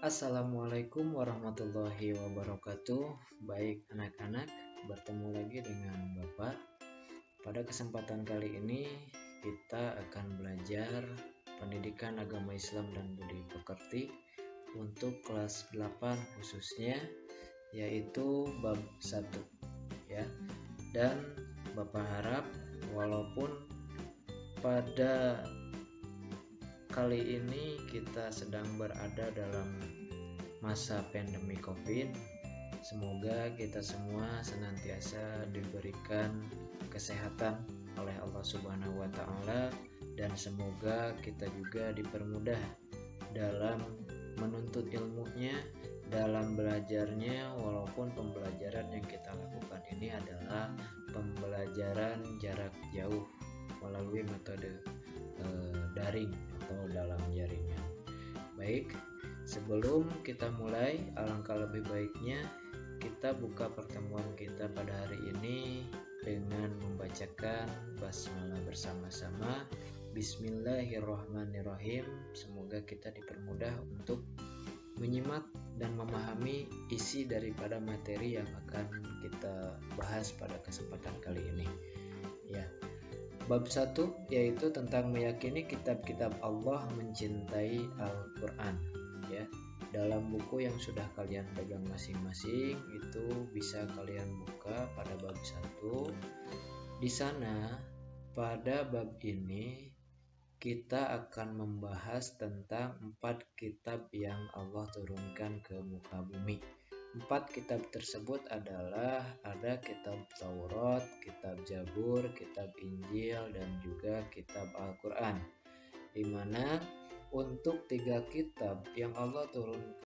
Assalamualaikum warahmatullahi wabarakatuh. Baik anak-anak, bertemu lagi dengan Bapak. Pada kesempatan kali ini kita akan belajar pendidikan agama Islam dan budi pekerti untuk kelas 8 khususnya, yaitu bab 1 ya. Dan Bapak harap walaupun pada kali ini kita sedang berada dalam masa pandemi COVID, semoga kita semua senantiasa diberikan kesehatan oleh Allah Subhanahu wa Ta'ala, dan semoga kita juga dipermudah dalam menuntut ilmunya, dalam belajarnya, walaupun pembelajaran yang kita lakukan ini adalah pembelajaran jarak jauh melalui metode daring atau dalam jaringan. Baik, sebelum kita mulai, alangkah lebih baiknya kita buka pertemuan kita pada hari ini dengan membacakan basmalah bersama-sama. Bismillahirrahmanirrahim. Semoga kita dipermudah untuk menyimak dan memahami isi daripada materi yang akan kita bahas pada kesempatan kali ini. Ya. Bab 1 yaitu tentang meyakini kitab-kitab Allah, mencintai Al-Quran ya. Dalam buku yang sudah kalian pegang masing-masing itu bisa kalian buka pada bab 1. Di sana pada bab ini kita akan membahas tentang 4 kitab yang Allah turunkan ke muka bumi. 4 kitab tersebut adalah ada kitab Taurat, kitab Zabur, kitab Injil, dan juga kitab Al-Quran. Di mana untuk 3 kitab yang Allah turunkan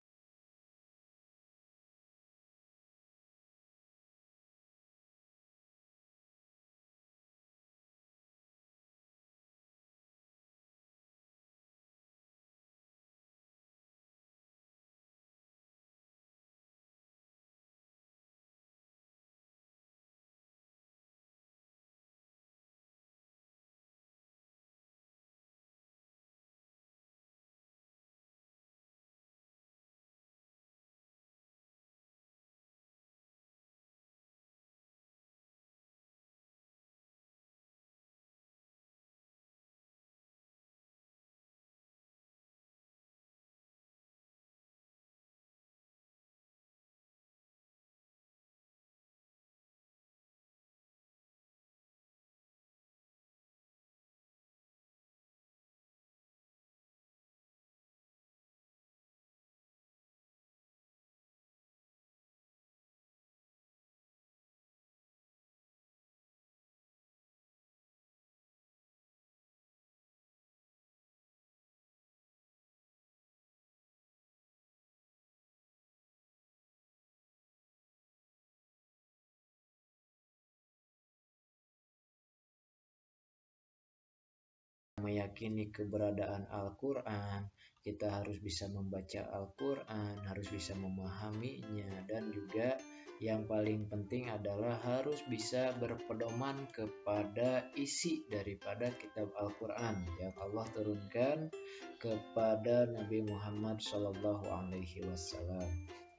meyakini keberadaan Al-Quran, kita harus bisa membaca Al-Quran, harus bisa memahaminya, dan juga yang paling penting adalah harus bisa berpedoman kepada isi daripada kitab Al-Quran yang Allah turunkan kepada Nabi Muhammad SAW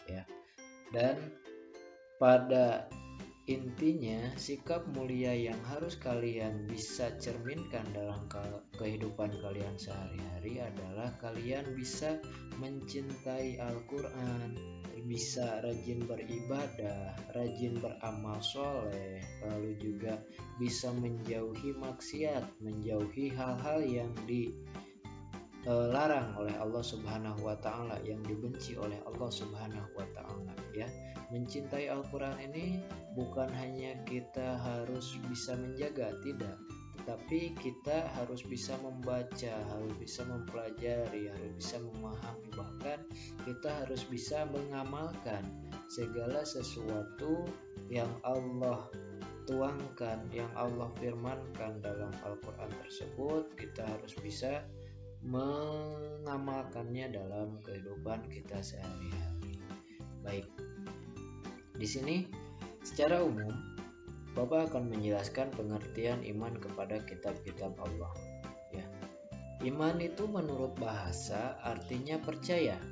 ya. Dan pada intinya, sikap mulia yang harus kalian bisa cerminkan dalam kehidupan kalian sehari-hari adalah kalian bisa mencintai Al-Quran, bisa rajin beribadah, rajin beramal soleh, lalu juga bisa menjauhi maksiat, menjauhi hal-hal yang dilarang oleh Allah Subhanahu wa Ta'ala, yang dibenci oleh Allah Subhanahu wa Ta'ala ya. Mencintai Al-Quran ini bukan hanya kita harus bisa menjaga, tidak, tetapi kita harus bisa membaca, harus bisa mempelajari, harus bisa memahami, bahkan kita harus bisa mengamalkan segala sesuatu yang Allah tuangkan, yang Allah firmankan dalam Al-Quran tersebut. Kita harus bisa mengamalkannya dalam kehidupan kita sehari-hari. Baik. Di sini secara umum Bapak akan menjelaskan pengertian iman kepada kitab-kitab Allah ya. Iman itu menurut bahasa artinya percaya.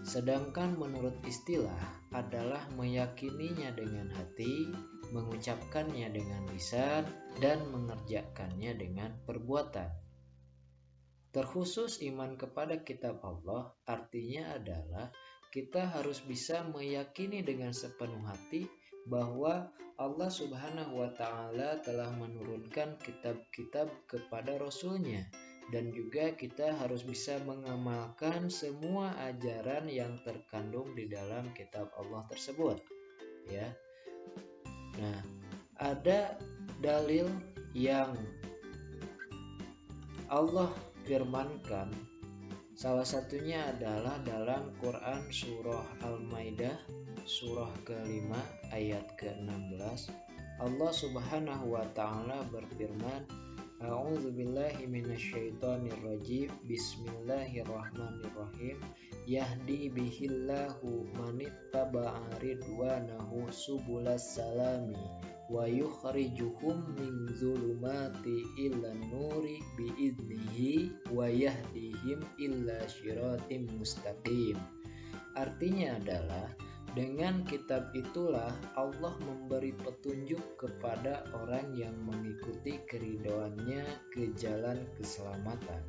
Sedangkan menurut istilah adalah meyakininya dengan hati, mengucapkannya dengan lisan, dan mengerjakannya dengan perbuatan. Terkhusus iman kepada kitab Allah artinya adalah kita harus bisa meyakini dengan sepenuh hati bahwa Allah Subhanahu wa Ta'ala telah menurunkan kitab-kitab kepada Rasul-Nya, dan juga kita harus bisa mengamalkan semua ajaran yang terkandung di dalam kitab Allah tersebut, ya. Nah, ada dalil yang Allah firmankan, salah satunya adalah dalam Quran surah Al-Maidah surah ke-5 ayat ke-16. Allah Subhanahu wa Ta'ala berfirman, A'udzubillahi minasyaitonirrajim. Bismillahirrahmanirrahim. Yahdi bihillahu manittaba'a ridwanahu subulas salami wa yukhrijuhum min zulumati ilan nuri biiznihi wa yahdihim illa syiratim mustaqim. Artinya adalah dengan kitab itulah Allah memberi petunjuk kepada orang yang mengikuti keridhoannya ke jalan keselamatan.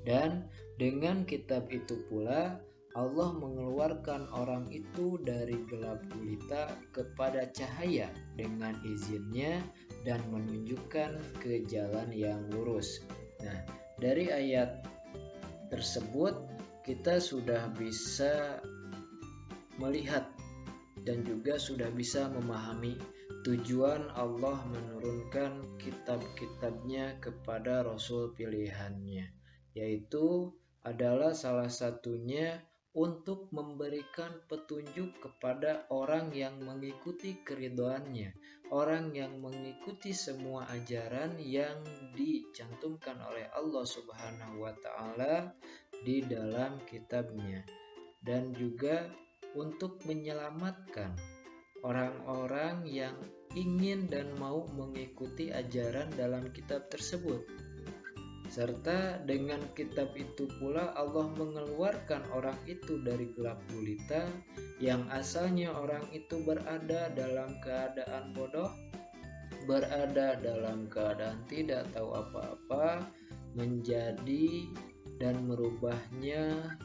Dan dengan kitab itu pula Allah mengeluarkan orang itu dari gelap gulita kepada cahaya dengan izinnya dan menunjukkan ke jalan yang lurus. Nah, dari ayat tersebut kita sudah bisa melihat dan juga sudah bisa memahami tujuan Allah menurunkan kitab-kitabnya kepada Rasul pilihannya, yaitu adalah salah satunya untuk memberikan petunjuk kepada orang yang mengikuti keridhoannya, orang yang mengikuti semua ajaran yang dicantumkan oleh Allah Subhanahu wa Ta'ala di dalam kitabnya, dan juga untuk menyelamatkan orang-orang yang ingin dan mau mengikuti ajaran dalam kitab tersebut. Serta dengan kitab itu pula Allah mengeluarkan orang itu dari gelap gulita yang asalnya orang itu berada dalam keadaan bodoh, berada dalam keadaan tidak tahu apa-apa, menjadi dan merubahnya,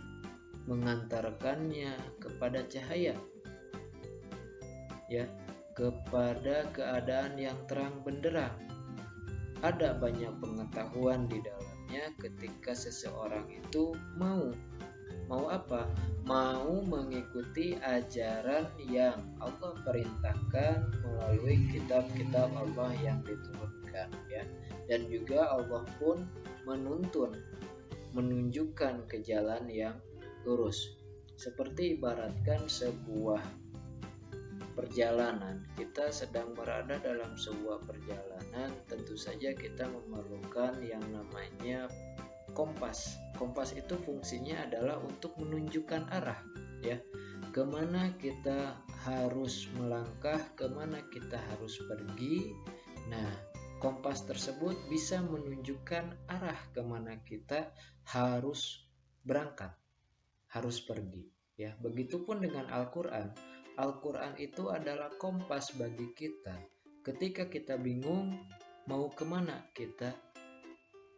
mengantarkannya kepada cahaya, ya, kepada keadaan yang terang benderang. Ada banyak pengetahuan di dalamnya ketika seseorang itu mau apa? Mau mengikuti ajaran yang Allah perintahkan melalui kitab-kitab Allah yang diturunkan, ya. Dan juga Allah pun menunjukkan ke jalan yang lurus. Seperti ibaratkan sebuah perjalanan, kita sedang berada dalam sebuah perjalanan, tentu saja kita memerlukan yang namanya kompas. Kompas itu fungsinya adalah untuk menunjukkan arah, ya, kemana kita harus melangkah, kemana kita harus pergi. Nah, kompas tersebut bisa menunjukkan arah kemana kita harus berangkat, harus pergi, ya. Begitupun dengan Al-Quran. Al-Quran itu adalah kompas bagi kita. Ketika kita bingung mau kemana kita,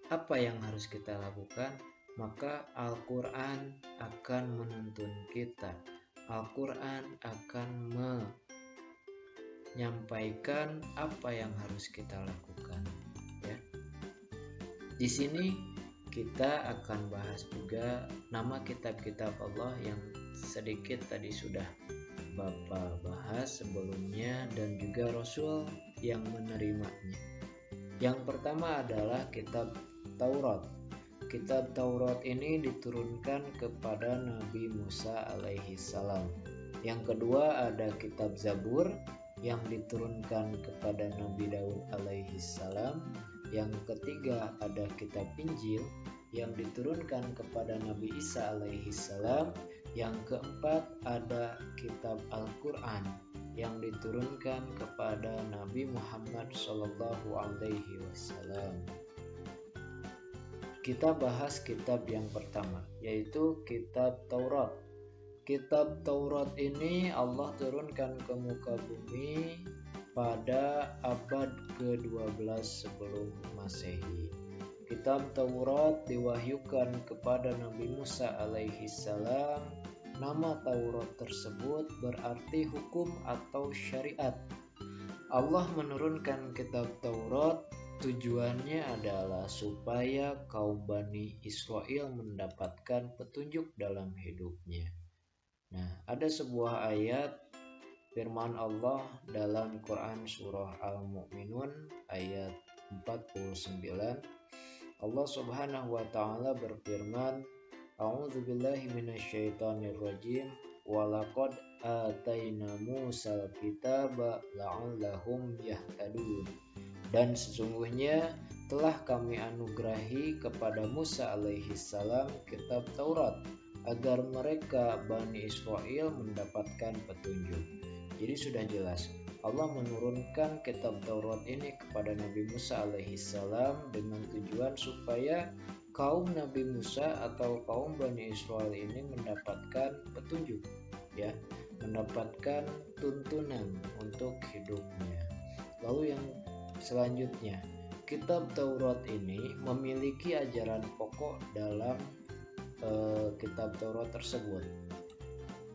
apa yang harus kita lakukan, maka Al-Quran akan menuntun kita. Al-Quran akan menyampaikan apa yang harus kita lakukan, ya. Di sini kita akan bahas juga nama kitab-kitab Allah yang sedikit tadi sudah Bapak bahas sebelumnya, dan juga Rasul yang menerimanya. Yang pertama adalah kitab Taurat. Kitab Taurat ini diturunkan kepada Nabi Musa alaihi salam. Yang kedua ada kitab Zabur yang diturunkan kepada Nabi Daud alaihi salam. Yang ketiga ada kitab Injil yang diturunkan kepada Nabi Isa alaihi salam. Yang keempat ada kitab Al-Quran yang diturunkan kepada Nabi Muhammad sallallahu alaihi wasallam. Kita bahas kitab yang pertama, yaitu kitab Taurat. Kitab Taurat ini Allah turunkan ke muka bumi pada abad ke-12 sebelum Masehi. Kitab Taurat diwahyukan kepada Nabi Musa alaihi salam. Nama Taurat tersebut berarti hukum atau syariat. Allah menurunkan kitab Taurat tujuannya adalah supaya kaum Bani Israel mendapatkan petunjuk dalam hidupnya. Nah, ada sebuah ayat firman Allah dalam Quran surah Al-Mu'minun ayat 49. Allah Subhanahu wa taala berfirman, A'udzubillahi minasyaitonirrajim. Walaqad ataina Musal kitaba la'allahum yahtadun. Dan sesungguhnya telah kami anugerahi kepada Musa alaihi salam kitab Taurat agar mereka Bani Israel mendapatkan petunjuk. Jadi sudah jelas Allah menurunkan kitab Taurat ini kepada Nabi Musa alaihi salam dengan tujuan supaya kaum Nabi Musa atau kaum Bani Israel ini mendapatkan petunjuk, ya, mendapatkan tuntunan untuk hidupnya. Lalu yang selanjutnya, kitab Taurat ini memiliki ajaran pokok dalam kitab Taurat tersebut.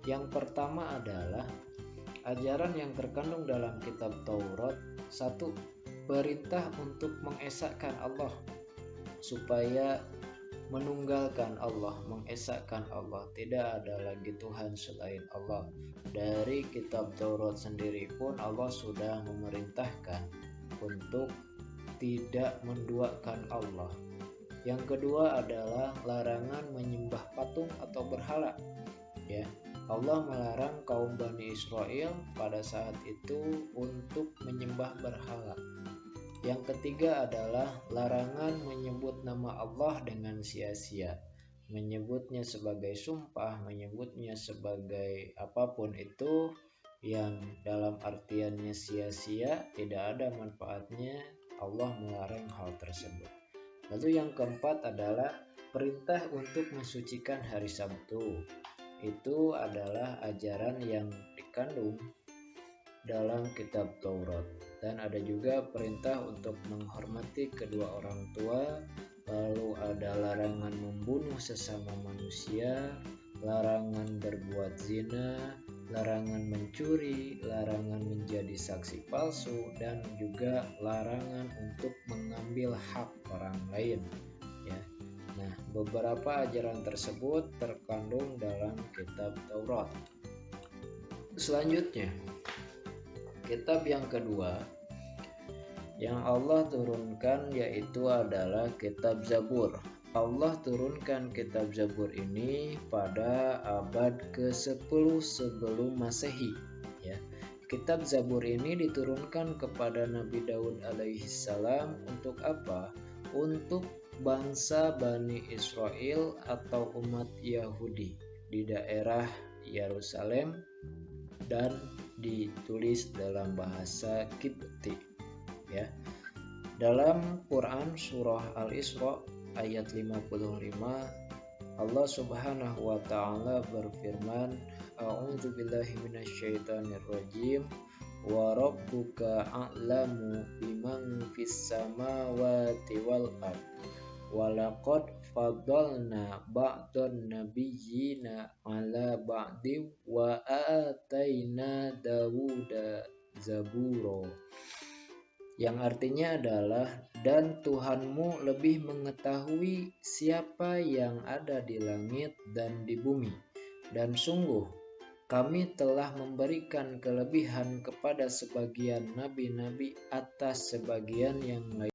Yang pertama adalah ajaran yang terkandung dalam kitab Taurat. Satu, perintah untuk mengesahkan Allah, supaya menunggalkan Allah, mengesahkan Allah, tidak ada lagi Tuhan selain Allah. Dari kitab Taurat sendiri pun Allah sudah memerintahkan untuk tidak menduakan Allah. Yang kedua adalah larangan menyembah patung atau berhala, ya. Allah melarang kaum Bani Israel pada saat itu untuk menyembah berhala. Yang ketiga adalah larangan menyebut nama Allah dengan sia-sia, menyebutnya sebagai sumpah, menyebutnya sebagai apapun itu yang dalam artiannya sia-sia, tidak ada manfaatnya. Allah melarang hal tersebut. Lalu yang keempat adalah perintah untuk mensucikan hari Sabtu. Itu adalah ajaran yang dikandung dalam kitab Taurat. Dan ada juga perintah untuk menghormati kedua orang tua. Lalu ada larangan membunuh sesama manusia, larangan berbuat zina, larangan mencuri, larangan menjadi saksi palsu, dan juga larangan untuk mengambil hak orang lain, ya. Nah, beberapa ajaran tersebut terkandung dalam kitab Taurat. Selanjutnya, kitab yang kedua yang Allah turunkan yaitu adalah kitab Zabur. Allah turunkan kitab Zabur ini pada abad ke-10 sebelum Masehi, ya. Kitab Zabur ini diturunkan kepada Nabi Daud alaihi salam untuk apa? Untuk bangsa Bani Israel atau umat Yahudi di daerah Yerusalem dan ditulis dalam bahasa Kipti, ya. Dalam Quran surah Al-Isra ayat 55, Allah Subhanahu wa taala berfirman, A'udzubillahi minasyaitonirrajim. Wa rabbuka a'lamu biman fis samawati wal ard. Walaqad faddalna ba'dhan nabiyyina 'ala ba'di wa ataina Dawuda zabura. Yang artinya adalah, dan Tuhanmu lebih mengetahui siapa yang ada di langit dan di bumi. Dan sungguh kami telah memberikan kelebihan kepada sebagian nabi-nabi atas sebagian yang lain.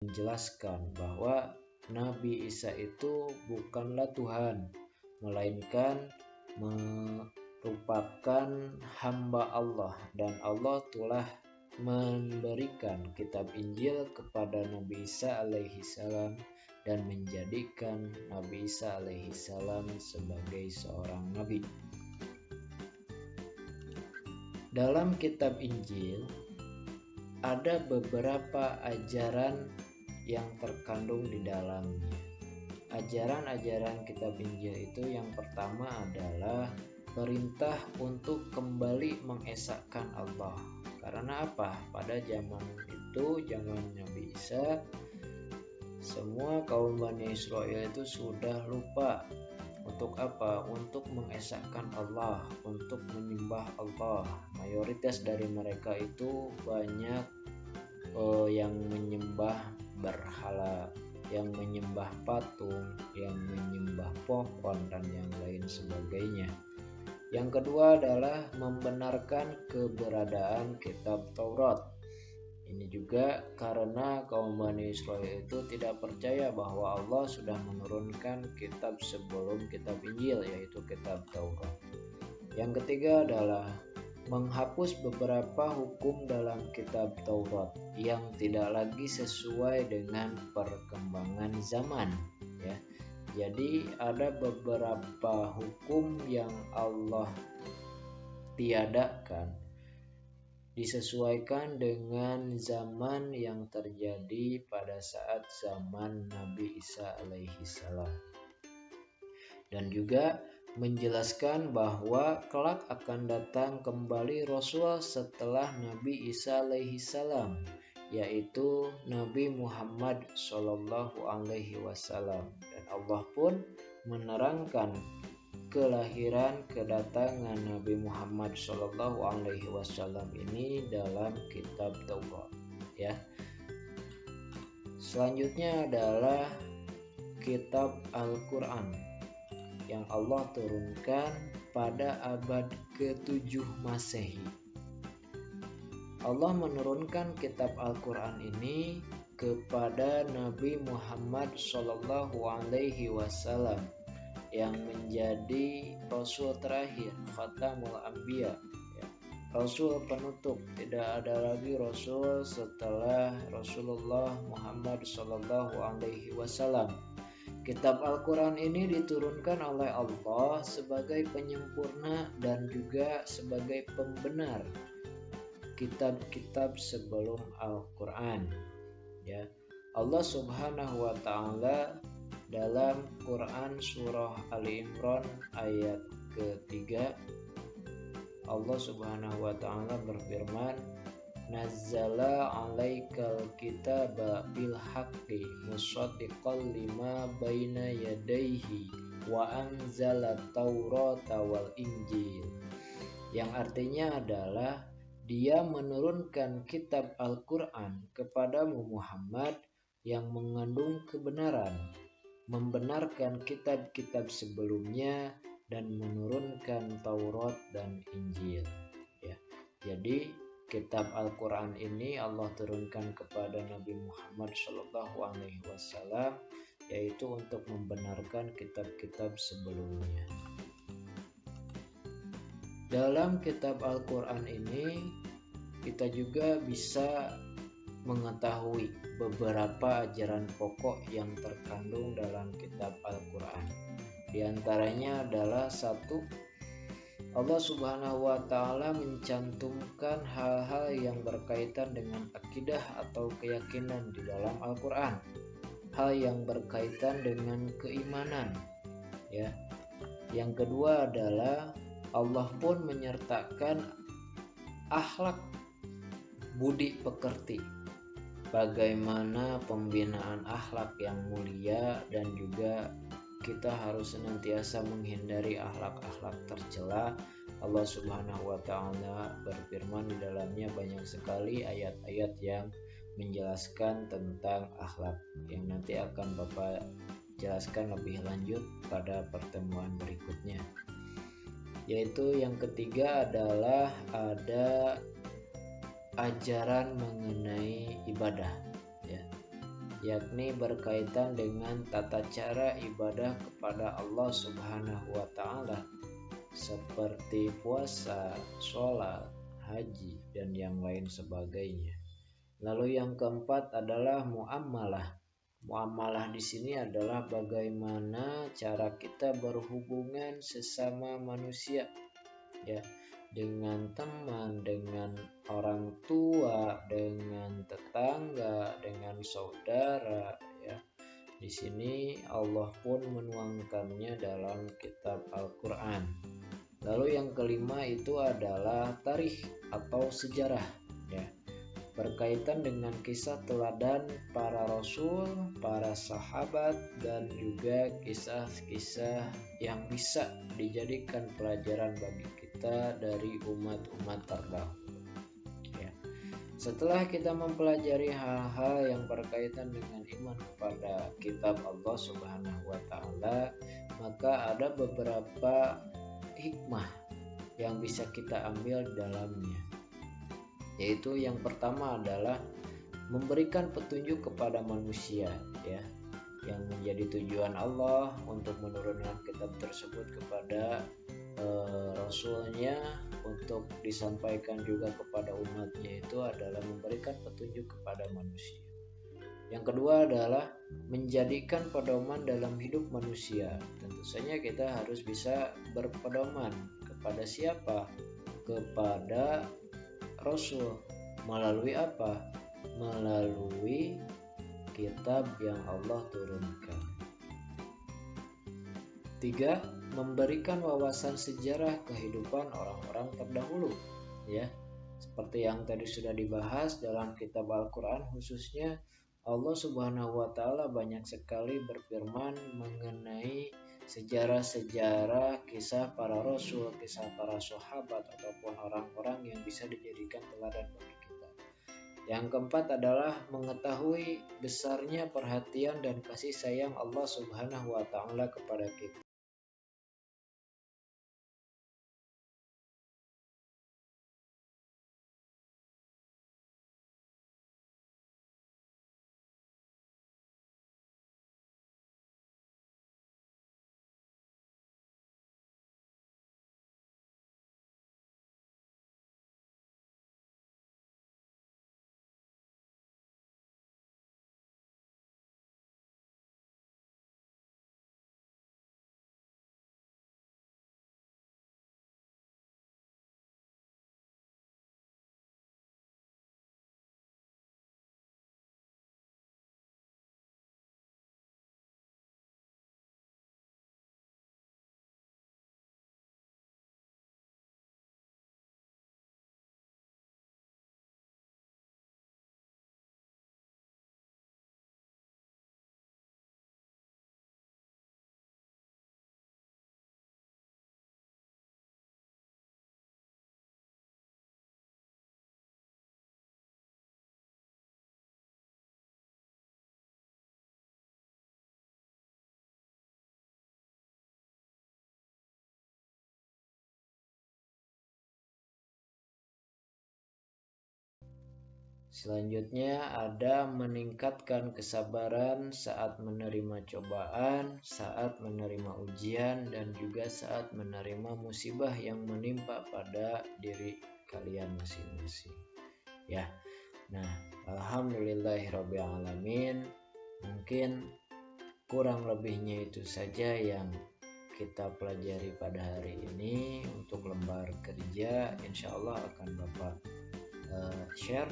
menjelaskan bahwa Nabi Isa itu bukanlah Tuhan, melainkan merupakan hamba Allah, dan Allah telah memberikan kitab Injil kepada Nabi Isa alaihi salam dan menjadikan Nabi Isa alaihi salam sebagai seorang nabi. Dalam kitab Injil ada beberapa ajaran yang terkandung di dalamnya. Ajaran-ajaran kitab Injil itu yang pertama adalah perintah untuk kembali mengesahkan Allah. Karena apa? Pada zaman itu, zaman Nabi Isa, semua kaum Bani Israel itu sudah lupa. Untuk apa? Untuk mengesahkan Allah, untuk menyembah Allah. Mayoritas dari mereka itu banyak yang menyembah berhala, yang menyembah patung, yang menyembah pohon, dan yang lain sebagainya. Yang kedua adalah membenarkan keberadaan kitab Taurat. Ini juga karena kaum Bani Israel itu tidak percaya bahwa Allah sudah menurunkan kitab sebelum kitab Injil, yaitu kitab Taurat. Yang ketiga adalah menghapus beberapa hukum dalam kitab Taurat yang tidak lagi sesuai dengan perkembangan zaman, ya. Jadi ada beberapa hukum yang Allah tiadakan disesuaikan dengan zaman yang terjadi pada saat zaman Nabi Isa alaihi salam. Dan juga menjelaskan bahwa kelak akan datang kembali Rasul setelah Nabi Isa alaihi salam, yaitu Nabi Muhammad Shallallahu alaihi wasallam. Dan Allah pun menerangkan kelahiran kedatangan Nabi Muhammad Shallallahu alaihi wasallam ini dalam kitab Taurat, ya. Selanjutnya adalah kitab Al-Qur'an yang Allah turunkan pada abad ke-7 Masehi. Allah menurunkan kitab Al-Qur'an ini kepada Nabi Muhammad Shallallahu alaihi wasallam yang menjadi Rasul terakhir, Khatamul Anbiya, ya. Rasul penutup. Tidak ada lagi Rasul setelah Rasulullah Muhammad Shallallahu alaihi wasallam. Kitab Al-Quran ini diturunkan oleh Allah sebagai penyempurna dan juga sebagai pembenar kitab-kitab sebelum Al-Quran, ya. Allah Subhanahu wa ta'ala dalam Quran surah Ali Imran ayat ketiga, Allah Subhanahu wa ta'ala berfirman, Nazzala 'alaikal kitaba bil haqqi musaddiqan lima baina yadayhi wa anzala taurata wal injil. Yang artinya adalah Dia menurunkan kitab Al-Quran kepadamu Muhammad yang mengandung kebenaran, membenarkan kitab-kitab sebelumnya, dan menurunkan Taurat dan Injil, ya. Jadi kitab Al-Quran ini Allah turunkan kepada Nabi Muhammad SAW, yaitu untuk membenarkan kitab-kitab sebelumnya. Dalam kitab Al-Quran ini kita juga bisa mengetahui beberapa ajaran pokok yang terkandung dalam kitab Al-Quran. Di antaranya adalah satu, Allah Subhanahu wa ta'ala mencantumkan hal-hal yang berkaitan dengan akidah atau keyakinan di dalam Al-Quran. Hal yang berkaitan dengan keimanan, ya. Yang kedua adalah Allah pun menyertakan akhlak budi pekerti, bagaimana pembinaan akhlak yang mulia, dan juga kita harus senantiasa menghindari akhlak-akhlak tercela. Allah Subhanahu wa ta'ala berfirman di dalamnya banyak sekali ayat-ayat yang menjelaskan tentang akhlak, yang nanti akan Bapak jelaskan lebih lanjut pada pertemuan berikutnya. Yaitu yang ketiga adalah ada ajaran mengenai ibadah, ya. yakni berkaitan dengan tata cara ibadah kepada Allah Subhanahu wa Ta'ala, seperti puasa, sholat, haji, dan yang lain sebagainya. Lalu yang keempat adalah muamalah. Muamalah di sini adalah bagaimana cara kita berhubungan sesama manusia, ya, dengan teman, dengan orang tua, dengan tetangga, dengan saudara, ya. Di sini Allah pun menuangkannya dalam kitab Al-Qur'an. Lalu yang kelima itu adalah tarikh atau sejarah, ya. Berkaitan dengan kisah teladan para rasul, para sahabat, dan juga kisah-kisah yang bisa dijadikan pelajaran bagi kita dari umat-umat terdahulu. Ya. Setelah kita mempelajari hal-hal yang berkaitan dengan iman kepada kitab Allah Subhanahu wa Ta'ala, maka ada beberapa hikmah yang bisa kita ambil dalamnya. Yaitu yang pertama adalah memberikan petunjuk kepada manusia, ya, yang menjadi tujuan Allah untuk menurunkan kitab tersebut kepada Rasulnya untuk disampaikan juga kepada umatnya, itu adalah memberikan petunjuk kepada manusia. Yang kedua adalah menjadikan pedoman dalam hidup manusia. Tentu saja kita harus bisa berpedoman kepada siapa? Kepada Rasul. Melalui apa? Melalui kitab yang Allah turunkan. 3. Memberikan wawasan sejarah kehidupan orang-orang terdahulu, ya. Seperti yang tadi sudah dibahas dalam kitab Al-Qur'an, khususnya Allah Subhanahu wa Ta'ala banyak sekali berfirman mengenai sejarah-sejarah kisah para rasul, kisah para sahabat, ataupun orang-orang yang bisa dijadikan teladan bagi kita. Yang keempat adalah mengetahui besarnya perhatian dan kasih sayang Allah Subhanahu wa Ta'ala kepada kita. Selanjutnya ada meningkatkan kesabaran saat menerima cobaan, saat menerima ujian, dan juga saat menerima musibah yang menimpa pada diri kalian masing-masing. Ya, nah, alhamdulillahirabbil alamin. Mungkin kurang lebihnya itu saja yang kita pelajari pada hari ini untuk lembar kerja. Insya Allah akan Bapak share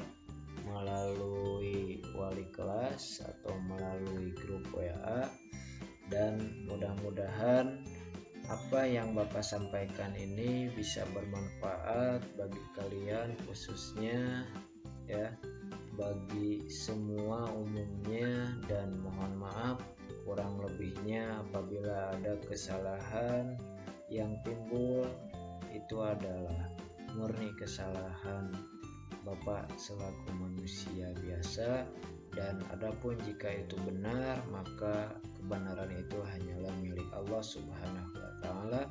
melalui wali kelas atau melalui grup WA, dan mudah-mudahan apa yang Bapak sampaikan ini bisa bermanfaat bagi kalian, khususnya ya bagi semua umumnya, dan mohon maaf kurang lebihnya apabila ada kesalahan yang timbul, itu adalah murni kesalahan Bapak selaku manusia biasa, dan adapun jika itu benar, maka kebenaran itu hanyalah milik Allah Subhanahu wa Ta'ala.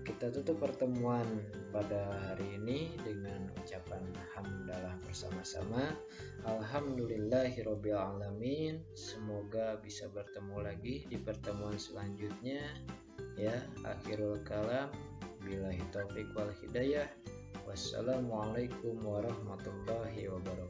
kita tutup pertemuan pada hari ini dengan ucapan hamdalah bersama-sama. Alhamdulillahirabbil alamin. Semoga bisa bertemu lagi di pertemuan selanjutnya. Ya, akhirul kalam. Billahi taufik wal hidayah. Wassalamualaikum warahmatullahi wabarakatuh.